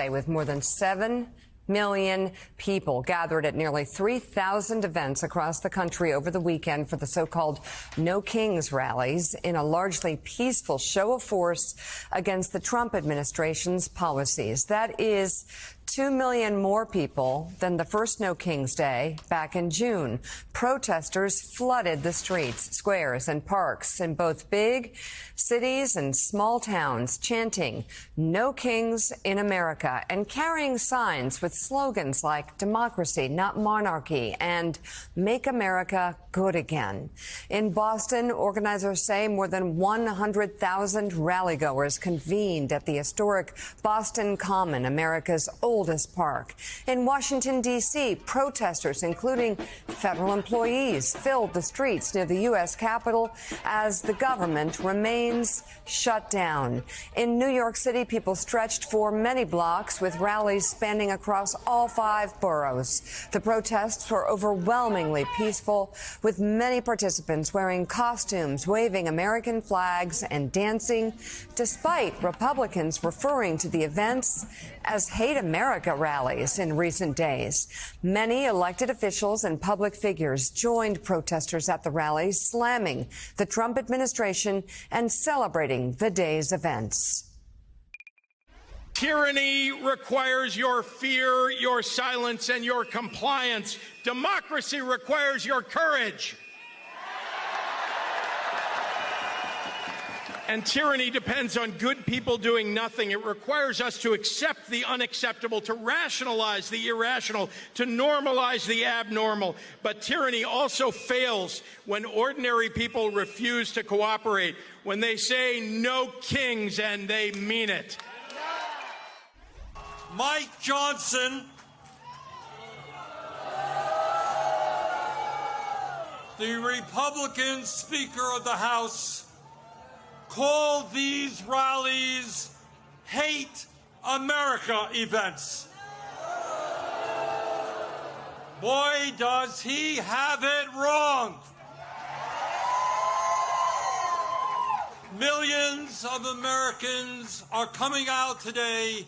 USA, with more than 7 million people gathered at nearly 3,000 events across the country over the weekend for the so-called No Kings rallies in a largely peaceful show of force against the Trump administration's policies. That is 2 million more people than the first No Kings Day back in June. Protesters flooded the streets, squares, and parks in both big cities and small towns, chanting "No Kings in America" and carrying signs with slogans like "Democracy, not monarchy" and "Make America Good Again." In Boston, organizers say more than 100,000 rallygoers convened at the historic Boston Common, America's oldest park. In Washington, D.C., protesters, including federal employees, filled the streets near the U.S. Capitol as the government remains shut down. In New York City, people stretched for many blocks with rallies spanning across all 5 boroughs. The protests were overwhelmingly peaceful, with many participants wearing costumes, waving American flags, and dancing, despite Republicans referring to the events as Hate America rallies in recent days. Many elected officials and public figures joined protesters at the rallies, slamming the Trump administration and celebrating the day's events. Tyranny requires your fear, your silence, and your compliance. Democracy requires your courage. And tyranny depends on good people doing nothing. It requires us to accept the unacceptable, to rationalize the irrational, to normalize the abnormal. But tyranny also fails when ordinary people refuse to cooperate, when they say no kings and they mean it. Mike Johnson, the Republican Speaker of the House, called these rallies Hate America events. Boy, does he have it wrong. Millions of Americans are coming out today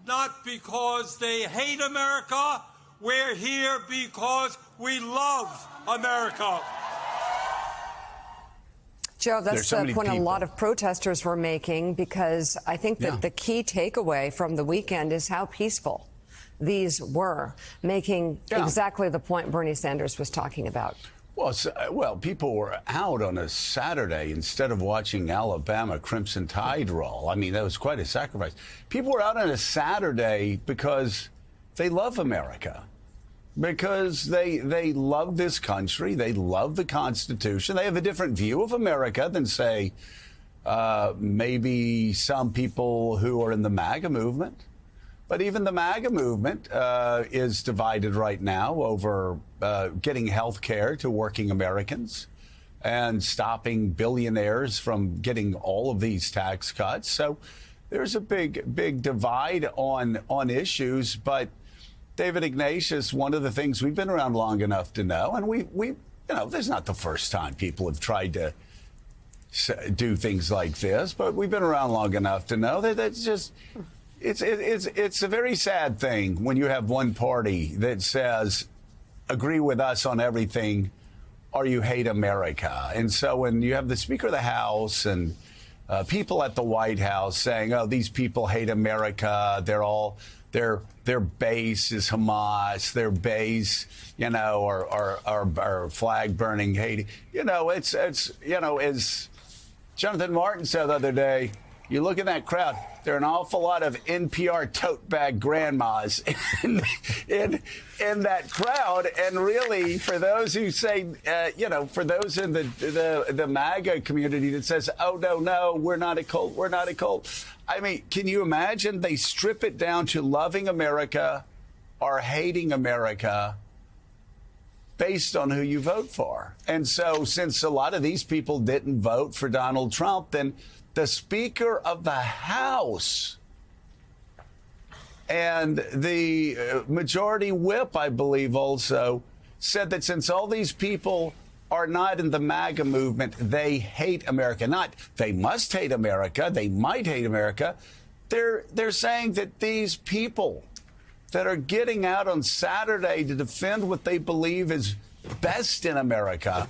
not because they hate America. We're here because we love America. Joe, that's the point a lot of protesters were making, because I think that the key takeaway from the weekend is how peaceful these were, making exactly the point Bernie Sanders was talking about. Well, people were out on a Saturday instead of watching Alabama Crimson Tide roll. I mean, that was quite a sacrifice. People were out on a Saturday because they love America, because they love this country. They love the Constitution. They have a different view of America than, say, maybe some people who are in the MAGA movement. But even the MAGA movement is divided right now over getting health care to working Americans and stopping billionaires from getting all of these tax cuts. So there's a big divide on issues. But David Ignatius, one of the things we've been around long enough to know, and we this is not the first time people have tried to do things like this, but we've been around long enough to know that it's just. It's a very sad thing when you have one party that says, agree with us on everything, or you hate America. And so when you have the Speaker of the House and people at the White House saying, oh, these people hate America, their base is Hamas, their base, are flag burning, hating, as Jonathan Martin said the other day, you look at that crowd, there are an awful lot of NPR tote bag grandmas in that crowd. And really, for those who say, for those in the MAGA community that says, oh, no, we're not a cult, we're not a cult. I mean, can you imagine they strip it down to loving America or hating America based on who you vote for? And so since a lot of these people didn't vote for Donald Trump, then the Speaker of the House and the majority whip, I believe, also said that since all these people are not in the MAGA movement, they hate America. Not they must hate America, they might hate America. They're saying that these people that are getting out on Saturday to defend what they believe is best in America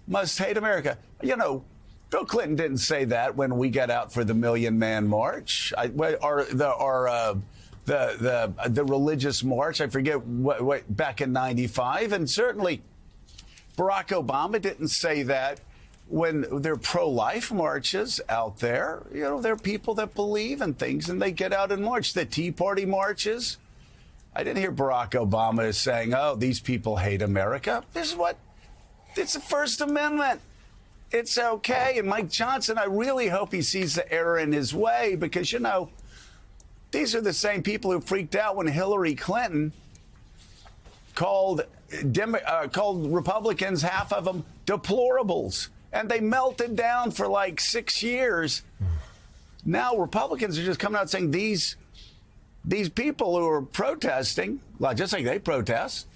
must hate America. You know, Bill Clinton didn't say that when we got out for the Million Man March or the religious march. I forget what back in '95, and certainly Barack Obama didn't say that when there are pro-life marches out there. You know, there are people that believe in things and they get out and march. The Tea Party marches. I didn't hear Barack Obama saying, "Oh, these people hate America." This is what it's the First Amendment. It's okay. And Mike Johnson, I really hope he sees the error in his way, because, you know, these are the same people who freaked out when Hillary Clinton called Republicans, half of them, deplorables. And they melted down for like 6 years. Now Republicans are just coming out saying these people who are protesting, well, just like they protest,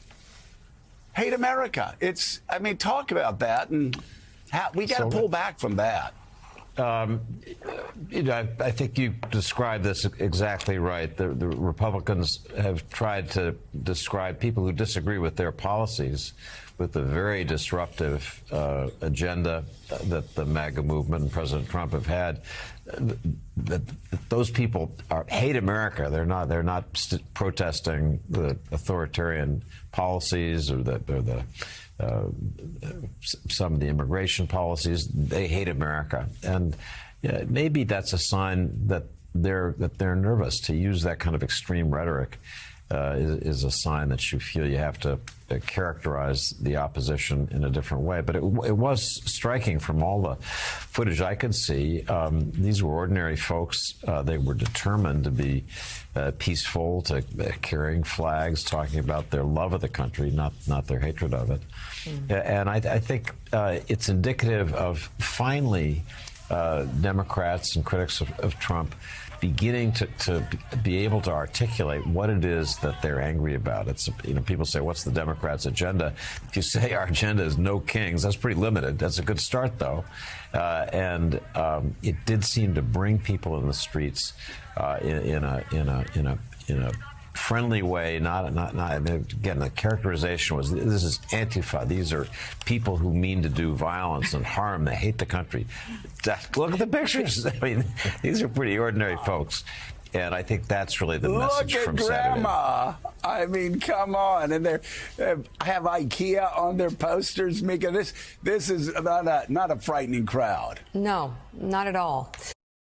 hate America. I mean, talk about that. And we got to pull back from that. You know, I think you described this exactly right. The Republicans have tried to describe people who disagree with their policies with the very disruptive agenda that the MAGA movement and President Trump have had. That those people hate America. They're not protesting the authoritarian policies or some of the immigration policies. They hate America, and maybe that's a sign that they're nervous. To use that kind of extreme rhetoric is a sign that you feel you have to characterize the opposition in a different way. But it was striking from all the footage I could see. These were ordinary folks. They were determined to be peaceful, to carrying flags, talking about their love of the country, not their hatred of it. And I think it's indicative of finally Democrats and critics of Trump beginning to be able to articulate what it is that they're angry about. It's, you know, people say, what's the Democrats' agenda? If you say our agenda is no kings, that's pretty limited. That's a good start, though. And it did seem to bring people in the streets in a friendly way. Not again, the characterization was, this is Antifa. These are people who mean to do violence and harm. They hate the country. Look at the pictures. I mean, these are pretty ordinary folks. And I think that's really the message from Saturday. Look at Grandma. I mean, come on. And they have IKEA on their posters. Mika, this is not a frightening crowd. No, not at all.